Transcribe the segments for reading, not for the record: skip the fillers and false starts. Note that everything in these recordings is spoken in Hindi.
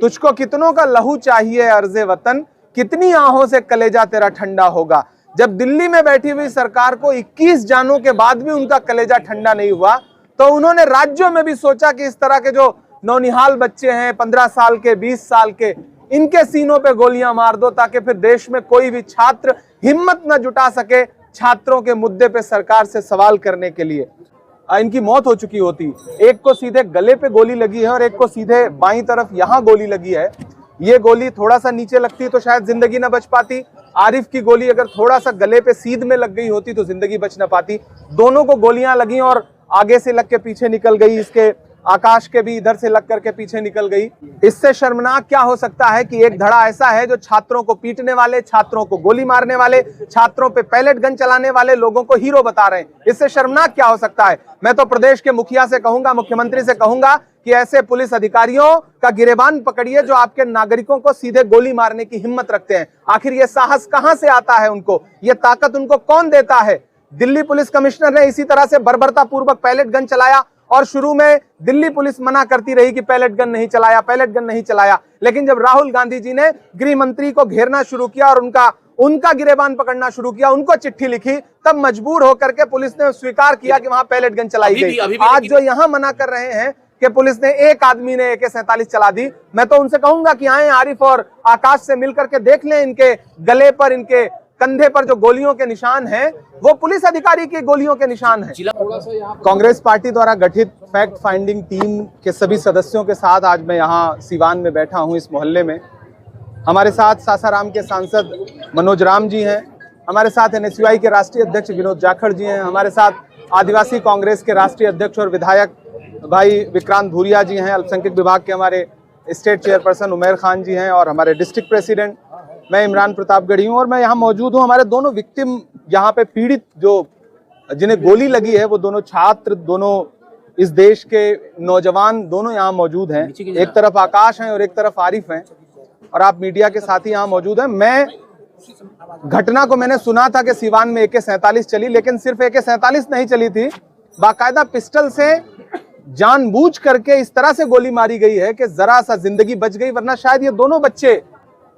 तुझको कितनों का लहू चाहिए अर्ज़े वतन, कितनी आहों से कलेजा तेरा ठंडा होगा। जब दिल्ली में बैठी हुई सरकार को 21 जानों के बाद भी उनका कलेजा ठंडा नहीं हुआ, तो उन्होंने राज्यों में भी सोचा कि इस तरह के जो नौनिहाल बच्चे हैं 15 साल के, 20 साल के, इनके सीनों पे गोलियां मार दो, ताकि फिर देश में कोई भी छात्र हिम्मत न जुटा सके छात्रों के मुद्दे पे सरकार से सवाल करने के लिए। इनकी मौत हो चुकी होती। एक को सीधे गले पे गोली लगी है और एक को सीधे बाईं तरफ यहां गोली लगी है। ये गोली थोड़ा सा नीचे लगती तो शायद जिंदगी न बच पाती। आरिफ की गोली अगर थोड़ा सा गले पे सीध में लग गई होती तो जिंदगी बच न पाती। दोनों को गोलियां लगी और आगे से लग के पीछे निकल गई, इसके आकाश के भी इधर से लग करके पीछे निकल गई। इससे शर्मनाक क्या हो सकता है कि एक धड़ा ऐसा है जो छात्रों को पीटने वाले, छात्रों को गोली मारने वाले, छात्रों पे पैलेट गन चलाने वाले लोगों को हीरो बता रहे हैं। इससे शर्मनाक क्या हो सकता है। मैं तो प्रदेश के मुखिया से कहूंगा, मुख्यमंत्री से कहूंगा कि ऐसे पुलिस अधिकारियों का गिरेबान पकड़िए जो आपके नागरिकों को सीधे गोली मारने की हिम्मत रखते हैं। आखिर ये साहस कहां से आता है उनको, ये ताकत उनको कौन देता है। दिल्ली पुलिस कमिश्नर ने इसी तरह से बर्बरता पूर्वक पैलेट गन चलाया और शुरू में दिल्ली पुलिस मना करती रही कि पैलेट गन नहीं चलाया, पैलेट गन नहीं चलाया। लेकिन जब राहुल गांधी जी ने गृह मंत्री को घेरना शुरू किया और उनका गिरेबान पकड़ना शुरू किया, उनको चिट्ठी लिखी, तब मजबूर होकर के पुलिस ने स्वीकार किया कि वहां पैलेट गन चलाई गई। आज जो यहां मना कर रहे हैं कि पुलिस ने, एक आदमी ने AK-47 चला दी, मैं तो उनसे कहूंगा कि आए आरिफ और आकाश से मिलकर के देख लें इनके गले पर, इनके कंधे पर जो गोलियों के निशान हैं वो पुलिस अधिकारी की गोलियों के निशान हैं। कांग्रेस पार्टी द्वारा गठित फैक्ट फाइंडिंग टीम के सभी सदस्यों के साथ आज मैं यहाँ सीवान में बैठा हूँ, इस मोहल्ले में। हमारे साथ सासाराम के सांसद मनोज राम जी हैं, हमारे साथ NSUI के राष्ट्रीय अध्यक्ष विनोद जाखड़ जी हैं, हमारे साथ आदिवासी कांग्रेस के राष्ट्रीय अध्यक्ष और विधायक भाई विक्रांत भूरिया जी हैं, अल्पसंख्यक विभाग के हमारे स्टेट चेयरपर्सन उमेर खान जी हैं और हमारे डिस्ट्रिक्ट प्रेसिडेंट मैं इमरान प्रतापगढ़ी हूँ। और मैं यहाँ मौजूद हूँ, हमारे दोनों विक्टिम यहाँ पे पीड़ित जो जिन्हें गोली लगी है वो दोनों छात्र, दोनों इस देश के नौजवान दोनों यहाँ मौजूद हैं। एक तरफ आकाश हैं और एक तरफ आरिफ हैं और आप मीडिया के साथी यहाँ मौजूद हैं। मैं घटना को मैंने सुना था कि सीवान में AK-47 चली, लेकिन सिर्फ AK-47 नहीं चली थी, बाकायदा पिस्टल से जानबूझ करके इस तरह से गोली मारी गई है कि जरा सा जिंदगी बच गई, वरना शायद ये दोनों बच्चे,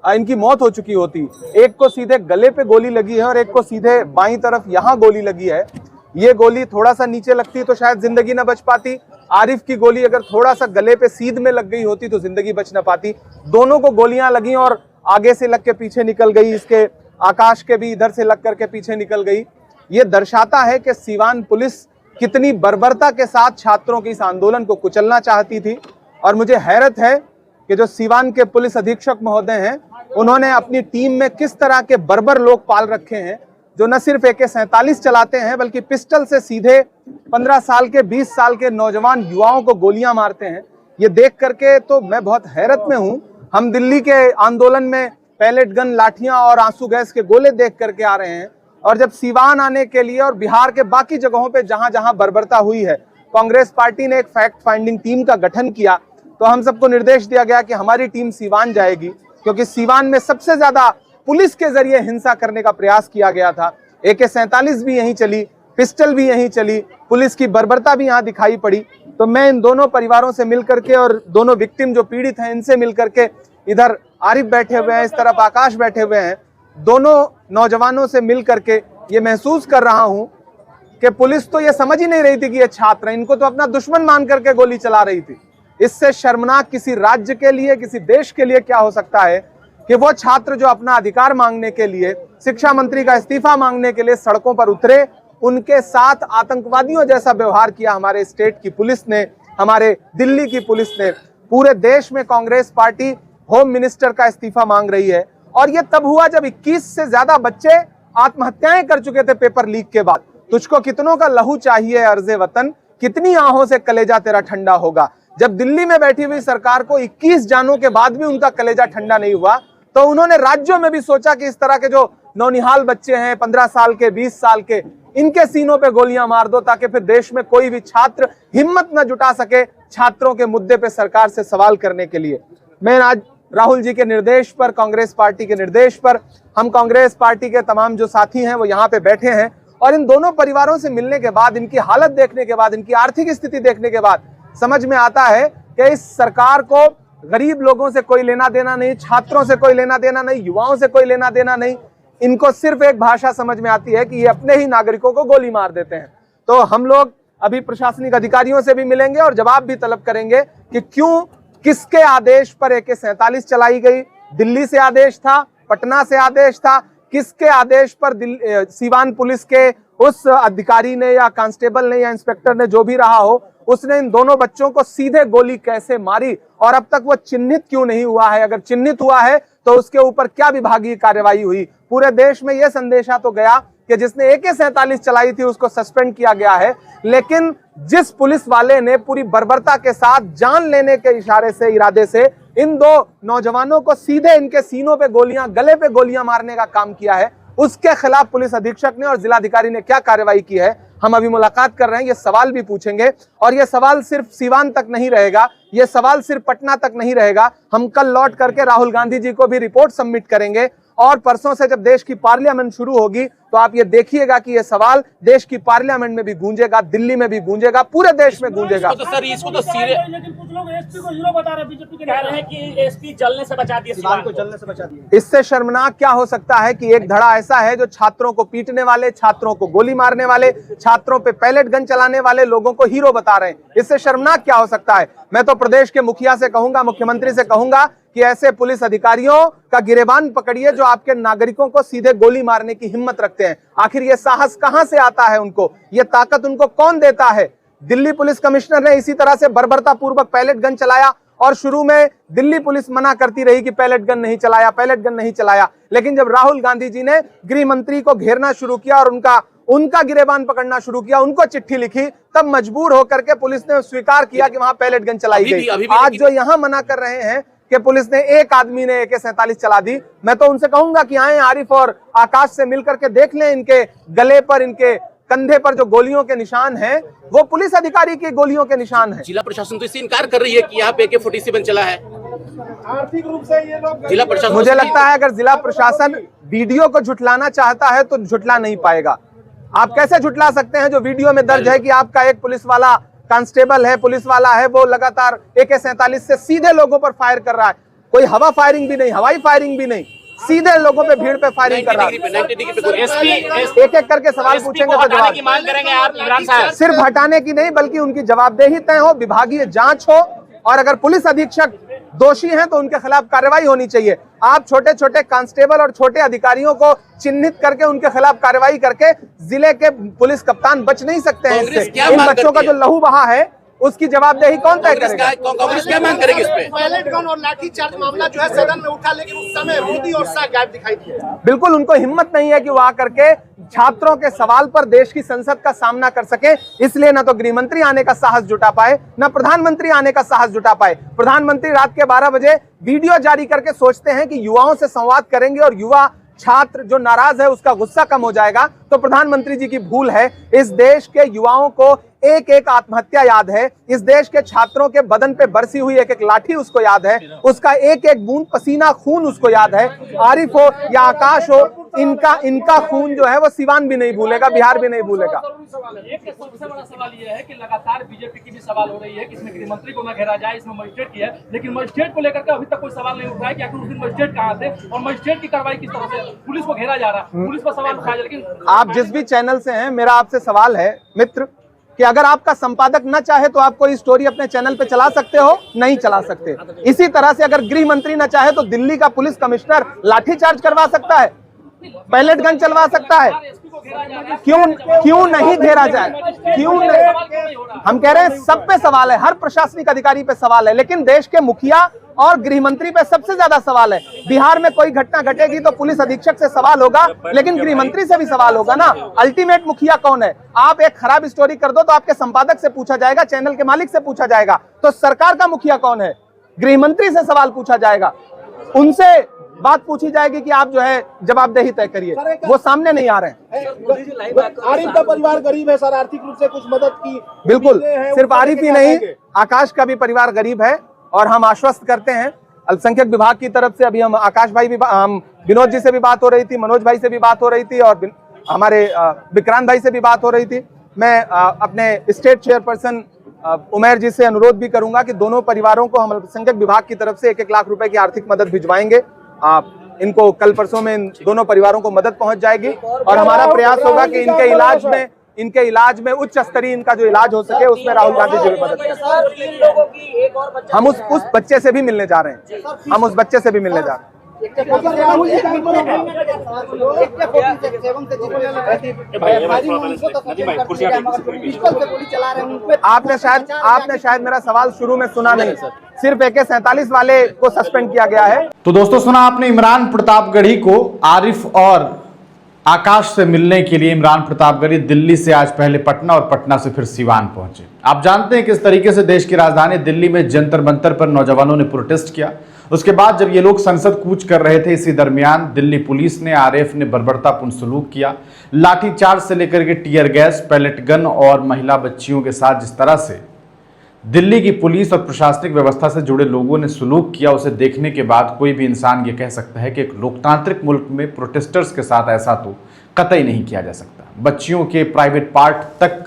इनकी मौत हो चुकी होती। एक को सीधे गले पे गोली लगी है और एक को सीधे बाईं तरफ यहां गोली लगी है। ये गोली थोड़ा सा नीचे लगती तो शायद जिंदगी न बच पाती। आरिफ की गोली अगर थोड़ा सा गले पे सीध में लग गई होती तो जिंदगी बच न पाती। दोनों को गोलियां लगी और आगे से लग के पीछे निकल गई, इसके आकाश के भी इधर से लग करके पीछे निकल गई। ये दर्शाता है कि सीवान पुलिस कितनी बर्बरता के साथ छात्रों के इस आंदोलन को कुचलना चाहती थी। और मुझे हैरत है कि जो सीवान के पुलिस अधीक्षक महोदय हैं, उन्होंने अपनी टीम में किस तरह के बर्बर लोग पाल रखे हैं जो न सिर्फ AK-47 चलाते हैं बल्कि पिस्टल से सीधे 15 साल के, 20 साल के नौजवान युवाओं को गोलियां मारते हैं। ये देख करके तो मैं बहुत हैरत में हूं। हम दिल्ली के आंदोलन में पैलेट गन, लाठियां और आंसू गैस के गोले देख करके आ रहे हैं, और जब सीवान आने के लिए और बिहार के बाकी जगहों पे जहां जहां बर्बरता हुई है, कांग्रेस पार्टी ने एक फैक्ट फाइंडिंग टीम का गठन किया, तो हम सबको निर्देश दिया गया कि हमारी टीम सीवान जाएगी, क्योंकि सीवान में सबसे ज्यादा पुलिस के जरिए हिंसा करने का प्रयास किया गया था। AK-47 भी यहीं चली, पिस्टल भी यहीं चली, पुलिस की बर्बरता भी यहाँ दिखाई पड़ी। तो मैं इन दोनों परिवारों से मिलकर के और दोनों विक्टिम जो पीड़ित हैं इनसे मिलकर के, इधर आरिफ बैठे हुए हैं, इस तरफ आकाश बैठे हुए हैं, दोनों नौजवानों से मिल करके ये महसूस कर रहा हूं कि पुलिस तो ये समझ ही नहीं रही थी कि ये छात्र हैं, इनको तो अपना दुश्मन मान करके गोली चला रही थी। इससे शर्मनाक किसी राज्य के लिए, किसी देश के लिए क्या हो सकता है कि वो छात्र जो अपना अधिकार मांगने के लिए, शिक्षा मंत्री का इस्तीफा मांगने के लिए सड़कों पर उतरे, उनके साथ आतंकवादियों जैसा व्यवहार किया हमारे स्टेट की पुलिस ने, हमारे दिल्ली की पुलिस ने। पूरे देश में कांग्रेस पार्टी होम मिनिस्टर का इस्तीफा मांग रही है, और ये तब हुआ जब 21 से ज्यादा बच्चे आत्महत्याएं कर चुके थे पेपर लीक के बाद। तुझको कितनों का लहू चाहिए अर्ज़े वतन, कितनी आहों से कलेजा तेरा ठंडा होगा। जब दिल्ली में बैठी हुई सरकार को 21 जानों के बाद भी उनका कलेजा ठंडा नहीं हुआ, तो उन्होंने राज्यों में भी सोचा कि इस तरह के जो नौनिहाल बच्चे हैं 15 साल के, 20 साल के, इनके सीनों पे गोलियां मार दो, ताकि फिर देश में कोई भी छात्र हिम्मत न जुटा सके छात्रों के मुद्दे पे सरकार से सवाल करने के लिए। मैं आज राहुल जी के निर्देश पर, कांग्रेस पार्टी के निर्देश पर, हम कांग्रेस पार्टी के तमाम जो साथी हैं वो यहाँ पे बैठे हैं, और इन दोनों परिवारों से मिलने के बाद, इनकी हालत देखने के बाद, इनकी आर्थिक स्थिति देखने के बाद समझ में आता है कि इस सरकार को गरीब लोगों से कोई लेना देना नहीं, छात्रों से कोई लेना देना नहीं, युवाओं से कोई लेना देना नहीं। इनको सिर्फ एक भाषा समझ में आती है कि ये अपने ही नागरिकों को गोली मार देते हैं। तो हम लोग अभी प्रशासनिक अधिकारियों से भी मिलेंगे और जवाब भी तलब करेंगे कि क्यों, किसके आदेश पर AK-47 चलाई गई। दिल्ली से आदेश था, पटना से आदेश था, किसके आदेश पर सीवान पुलिस के उस अधिकारी ने या कांस्टेबल ने या इंस्पेक्टर ने, जो भी रहा हो, उसने इन दोनों बच्चों को सीधे गोली कैसे मारी और अब तक वो चिन्हित क्यों नहीं हुआ है। अगर चिन्हित हुआ है तो उसके ऊपर क्या विभागीय कार्यवाही हुई। पूरे देश में यह संदेशा तो गया कि जिसने AK-47 चलाई थी उसको सस्पेंड किया गया है, लेकिन जिस पुलिस वाले ने पूरी बर्बरता के साथ जान लेने के इरादे से इन दो नौजवानों को सीधे इनके सीनों पे गोलियां, गले पे गोलियां मारने का काम किया है, उसके खिलाफ पुलिस अधीक्षक ने और जिलाधिकारी ने क्या कार्रवाई की है, हम अभी मुलाकात कर रहे हैं। ये सवाल भी पूछेंगे और ये सवाल सिर्फ सीवान तक नहीं रहेगा, ये सवाल सिर्फ पटना तक नहीं रहेगा। हम कल लौट करके राहुल गांधी जी को भी रिपोर्ट सबमिट करेंगे और परसों से जब देश की पार्लियामेंट शुरू होगी तो आप ये देखिएगा कि ये सवाल देश की पार्लियामेंट में भी गूंजेगा, दिल्ली में भी गूंजेगा, पूरे देश में गूंजेगा। तो सर इसको तो सीरियस, लेकिन कुछ लोग एसपी को हीरो बता रहे, बीजेपी के कह रहे हैं कि एसपी जलने से बचा दिया, सीवान को जलने से बचा दिया। इससे शर्मनाक क्या हो सकता है कि एक धड़ा ऐसा है जो छात्रों को पीटने वाले, छात्रों को गोली मारने वाले, छात्रों पे पैलेट गन चलाने वाले लोगों को हीरो बता रहे हैं। इससे शर्मनाक क्या हो सकता है। मैं तो प्रदेश के मुखिया से कहूंगा, मुख्यमंत्री से कहूंगा कि ऐसे पुलिस अधिकारियों का गिरेबान पकड़िए जो आपके नागरिकों को सीधे गोली मारने की हिम्मत रखते हैं। आखिर ये साहस कहां से आता है उनको, ये ताकत उनको कौन देता है। दिल्ली पुलिस कमिश्नर ने इसी तरह से बर्बरता पूर्वक पैलेट गन चलाया और शुरू में दिल्ली पुलिस मना करती रही कि पैलेट गन नहीं चलाया, पैलेट गन नहीं चलाया, लेकिन जब राहुल गांधी जी ने गृह मंत्री को घेरना शुरू किया और उनका गिरेबान पकड़ना शुरू किया, उनको चिट्ठी लिखी, तब मजबूर होकर के पुलिस ने स्वीकार किया कि वहां पैलेट गन चलाई गई। आज जो यहां मना कर रहे हैं कि पुलिस ने, एक आदमी ने AK-47 चला दी, मैं तो उनसे कहूंगा कि आए आरिफ और आकाश से मिलकर के देख लें इनके गले पर, इनके कंधे पर जो गोलियों के निशान हैं वो पुलिस अधिकारी की गोलियों के निशान हैं। जिला प्रशासन तो इससे इनकार कर रही है कि यहाँ पे AK-47 चला है। आर्थिक रूप से ये लोग, जिला प्रशासन, मुझे लगता है अगर जिला प्रशासन वीडियो को झुटलाना चाहता है तो झुटला नहीं पाएगा। आप कैसे झुटला सकते हैं जो वीडियो में दर्ज है कि आपका एक पुलिस वाला, कांस्टेबल है, पुलिस वाला है, वो लगातार AK-47 से सीधे लोगों पर फायर कर रहा है। कोई हवा फायरिंग भी नहीं, हवाई फायरिंग भी नहीं, सीधे लोगों पे, भीड़ पे फायरिंग कर रहा है। एक एक करके सवाल पूछेंगे तो जवाब की मांग करेंगे आप इमरान साहब। सिर्फ हटाने की नहीं बल्कि उनकी जवाबदेही तय हो, विभागीय जांच हो और अगर पुलिस अधीक्षक दोषी हैं तो उनके खिलाफ कार्रवाई होनी चाहिए। आप छोटे छोटे कांस्टेबल और छोटे अधिकारियों को चिन्हित करके उनके खिलाफ कार्रवाई करके जिले के पुलिस कप्तान बच नहीं सकते हैं इससे। इन बच्चों का जो लहू बहा है उसकी जवाबदेही कौन तय करेगा? कांग्रेस क्या मांग करेगी इस पे? पैलेट गन और लाठीचार्ज मामला जो है सदन में उठा, लेकिन उस समय मोदी और शाह गायब दिखाई दिए। बिल्कुल उनको हिम्मत नहीं है कि वो आकर के छात्रों के सवाल पर देश की संसद का सामना कर सके, इसलिए ना तो गृह मंत्री आने का साहस जुटा पाए, ना प्रधानमंत्री आने का साहस जुटा पाए। प्रधानमंत्री रात के 12 बजे वीडियो जारी करके सोचते हैं कि युवाओं से संवाद करेंगे और युवा छात्र जो नाराज है उसका गुस्सा कम हो जाएगा, तो प्रधानमंत्री जी की भूल है। इस देश के युवाओं को एक एक आत्महत्या याद है, इस देश के छात्रों के बदन पे बरसी हुई एक एक लाठी उसको याद है, उसका एक एक बूंद पसीना खून उसको याद है। आरिफ हो या आकाश हो, इनका खून जो है वो सिवान भी नहीं भूलेगा, बिहार भी नहीं भूलेगा। एक सबसे बड़ा सवाल यह है कि लगातार बीजेपी की भी सवाल हो रही है कि इसमें गृह मंत्री को न घेरा जाए, इसमें मजिस्ट्रेट की है, लेकिन मजिस्ट्रेट को लेकर के अभी तक कोई सवाल नहीं उठ रहा है कि आखिर उस दिन मजिस्ट्रेट कहाँ थे और मजिस्ट्रेट की कार्रवाई किस तरह से, पुलिस को घेरा जा रहा है, पुलिस पर सवाल उठाया। लेकिन आप जिस भी चैनल से हैं, मेरा आपसे सवाल है मित्र कि अगर आपका संपादक न चाहे तो आप कोई स्टोरी अपने चैनल पे चला सकते हो, नहीं चला सकते। इसी तरह से अगर गृह मंत्री न चाहे तो दिल्ली का पुलिस कमिश्नर लाठीचार्ज करवा सकता है, पैलेट गन चलवा सकता है। क्यों नहीं घेरा जाए? क्यों नहीं? हम कह रहे हैं सब पे सवाल है, हर प्रशासनिक अधिकारी पे सवाल है, लेकिन देश के मुखिया और गृह मंत्री पे सबसे ज्यादा सवाल है। बिहार में कोई घटना घटेगी तो पुलिस अधीक्षक से सवाल होगा, लेकिन गृह मंत्री से भी सवाल होगा ना। अल्टीमेट मुखिया कौन है? आप एक खराब स्टोरी कर दो तो आपके संपादक से पूछा जाएगा, चैनल के मालिक से पूछा जाएगा, तो सरकार का मुखिया कौन है? गृह मंत्री से सवाल पूछा जाएगा, उनसे बात पूछी जाएगी कि आप जो है जवाबदेही तय करिए। वो सामने नहीं आ रहे हैं। आरिफ का परिवार गरीब है सर, आर्थिक रूप से कुछ मदद की? बिल्कुल, सिर्फ आरिफ ही नहीं, आकाश का भी परिवार गरीब है और हम आश्वस्त करते हैं अल्पसंख्यक विभाग की तरफ से। अभी हम आकाश भाई भी, विनोद जी से भी बात हो रही थी, मनोज भाई से भी बात हो रही थी और हमारे विक्रांत भाई से भी बात हो रही थी। मैं अपने स्टेट चेयरपर्सन उमैर जी से अनुरोध भी करूंगा कि दोनों परिवारों को हम अल्पसंख्यक विभाग की तरफ से 1-1 लाख रुपए की आर्थिक मदद भिजवाएंगे। इनको कल परसों में इन दोनों परिवारों को मदद पहुंच जाएगी और हमारा प्रयास होगा कि इनके इलाज में उच्च स्तरीय इनका जो इलाज हो सके उसमें राहुल गांधी जी भी मदद करें। हम उस बच्चे से भी मिलने जा रहे हैं, हम उस बच्चे से भी मिलने जा रहे हैं। आपने शायद मेरा सवाल शुरू में सुना नहीं, सिर्फ AK-47 वाले को सस्पेंड किया गया है। तो दोस्तों सुना आपने इमरान प्रतापगढ़ी को आरिफ और आकाश से मिलने के लिए इमरान प्रतापगढ़ी दिल्ली से आज पहले पटना और पटना से फिर सिवान पहुंचे। आप जानते हैं किस तरीके से देश की राजधानी दिल्ली में जंतर मंतर पर नौजवानों ने प्रोटेस्ट किया। उसके बाद जब ये लोग संसद कूच कर रहे थे, इसी दरमियान दिल्ली पुलिस ने, आरएएफ ने बर्बरतापूर्ण सलूक किया। लाठीचार्ज से लेकर के टीयर गैस, पैलेट गन और महिला बच्चियों के साथ जिस तरह से दिल्ली की पुलिस और प्रशासनिक व्यवस्था से जुड़े लोगों ने सलूक किया, उसे देखने के बाद कोई भी इंसान ये कह सकता है कि एक लोकतांत्रिक मुल्क में प्रोटेस्टर्स के साथ ऐसा तो कतई नहीं किया जा सकता। बच्चियों के प्राइवेट पार्ट तक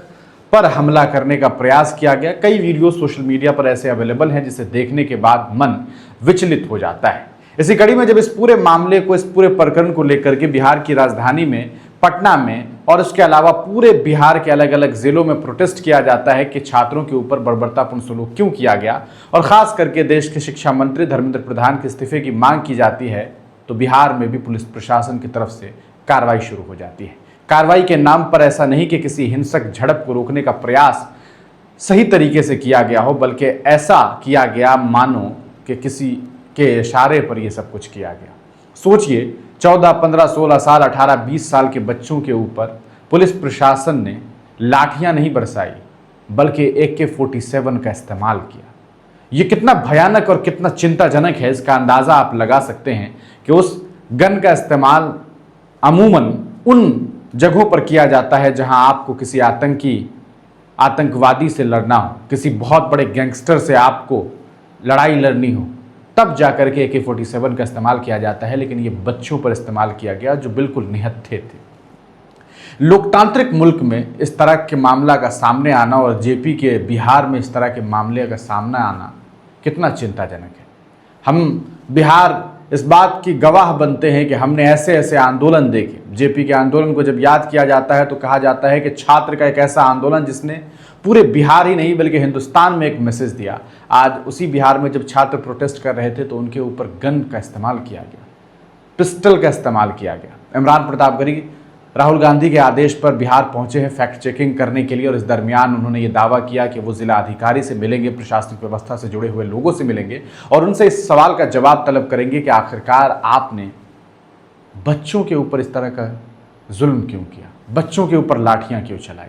पर हमला करने का प्रयास किया गया। कई वीडियो सोशल मीडिया पर ऐसे अवेलेबल हैं जिसे देखने के बाद मन विचलित हो जाता है। इसी कड़ी में जब इस पूरे मामले को, इस पूरे प्रकरण को लेकर के बिहार की राजधानी में पटना में और उसके अलावा पूरे बिहार के अलग अलग जिलों में प्रोटेस्ट किया जाता है कि छात्रों के ऊपर बर्बरतापूर्ण सलूक क्यों किया गया, और खास करके देश के शिक्षा मंत्री धर्मेंद्र प्रधान के इस्तीफे की मांग की जाती है, तो बिहार में भी पुलिस प्रशासन की तरफ से कार्रवाई शुरू हो जाती है। कार्रवाई के नाम पर ऐसा नहीं कि किसी हिंसक झड़प को रोकने का प्रयास सही तरीके से किया गया हो, बल्कि ऐसा किया गया मानो कि किसी के इशारे पर यह सब कुछ किया गया। सोचिए 14, 15, 16 साल, 18, 20 साल के बच्चों के ऊपर पुलिस प्रशासन ने लाठियां नहीं बरसाई बल्कि AK-47 का इस्तेमाल किया। ये कितना भयानक और कितना चिंताजनक है, इसका अंदाज़ा आप लगा सकते हैं कि उस गन का इस्तेमाल अमूमन उन जगहों पर किया जाता है जहां आपको किसी आतंकवादी से लड़ना हो, किसी बहुत बड़े गैंगस्टर से आपको लड़ाई लड़नी हो, तब जाकर के AK-47 का इस्तेमाल किया जाता है। लेकिन ये बच्चों पर इस्तेमाल किया गया जो बिल्कुल निहत्थे थे। लोकतांत्रिक मुल्क में इस तरह के मामला का सामने आना और जेपी के बिहार में इस तरह के मामले का सामना आना कितना चिंताजनक है। हम बिहार इस बात की गवाह बनते हैं कि हमने ऐसे ऐसे आंदोलन देखे। जेपी के आंदोलन को जब याद किया जाता है तो कहा जाता है कि छात्र का एक ऐसा आंदोलन जिसने पूरे बिहार ही नहीं बल्कि हिंदुस्तान में एक मैसेज दिया। आज उसी बिहार में जब छात्र प्रोटेस्ट कर रहे थे तो उनके ऊपर गन का इस्तेमाल किया गया, पिस्टल का इस्तेमाल किया गया। इमरान प्रतापगढ़ी राहुल गांधी के आदेश पर बिहार पहुंचे हैं फैक्ट चेकिंग करने के लिए, और इस दरमियान उन्होंने ये दावा किया कि वो जिला अधिकारी से मिलेंगे, प्रशासनिक व्यवस्था से जुड़े हुए लोगों से मिलेंगे और उनसे इस सवाल का जवाब तलब करेंगे कि आखिरकार आपने बच्चों के ऊपर इस तरह का जुल्म क्यों किया, बच्चों के ऊपर लाठियां क्यों चलाई।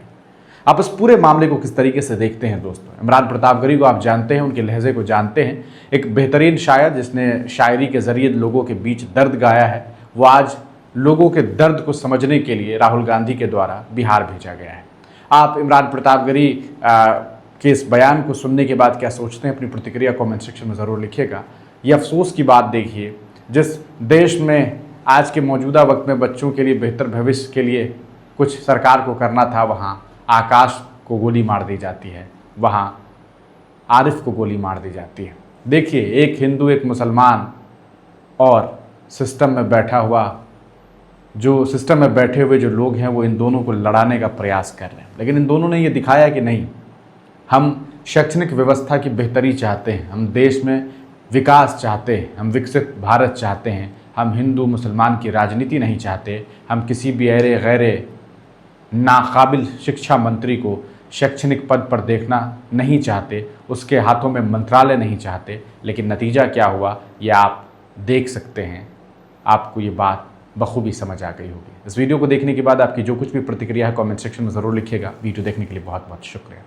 आप इस पूरे मामले को किस तरीके से देखते हैं दोस्तों? इमरान प्रतापगढ़ी को आप जानते हैं, उनके लहजे को जानते हैं। एक बेहतरीन शायर जिसने शायरी के जरिए लोगों के बीच दर्द गाया है, वो आज लोगों के दर्द को समझने के लिए राहुल गांधी के द्वारा बिहार भेजा गया है। आप इमरान प्रतापगढ़ी के इस बयान को सुनने के बाद क्या सोचते हैं? अपनी प्रतिक्रिया कमेंट सेक्शन में ज़रूर लिखिएगा। ये अफसोस की बात देखिए, जिस देश में आज के मौजूदा वक्त में बच्चों के लिए बेहतर भविष्य के लिए कुछ सरकार को करना था, वहाँ आकाश को गोली मार दी जाती है, वहाँ आरिफ को गोली मार दी जाती है। देखिए, एक हिंदू, एक मुसलमान और सिस्टम में बैठे हुए जो लोग हैं वो इन दोनों को लड़ाने का प्रयास कर रहे हैं। लेकिन इन दोनों ने ये दिखाया कि नहीं, हम शैक्षणिक व्यवस्था की बेहतरी चाहते हैं, हम देश में विकास चाहते हैं, हम विकसित भारत चाहते हैं, हम हिंदू मुसलमान की राजनीति नहीं चाहते, हम किसी भी ऐरे गैरे नाकाबिल शिक्षा मंत्री को शैक्षणिक पद पर देखना नहीं चाहते, उसके हाथों में मंत्रालय नहीं चाहते। लेकिन नतीजा क्या हुआ ये आप देख सकते हैं, आपको ये बात बखूबी समझ आ गई होगी। इस वीडियो को देखने के बाद आपकी जो कुछ भी प्रतिक्रिया है कमेंट सेक्शन में ज़रूर लिखिएगा। वीडियो देखने के लिए बहुत बहुत शुक्रिया।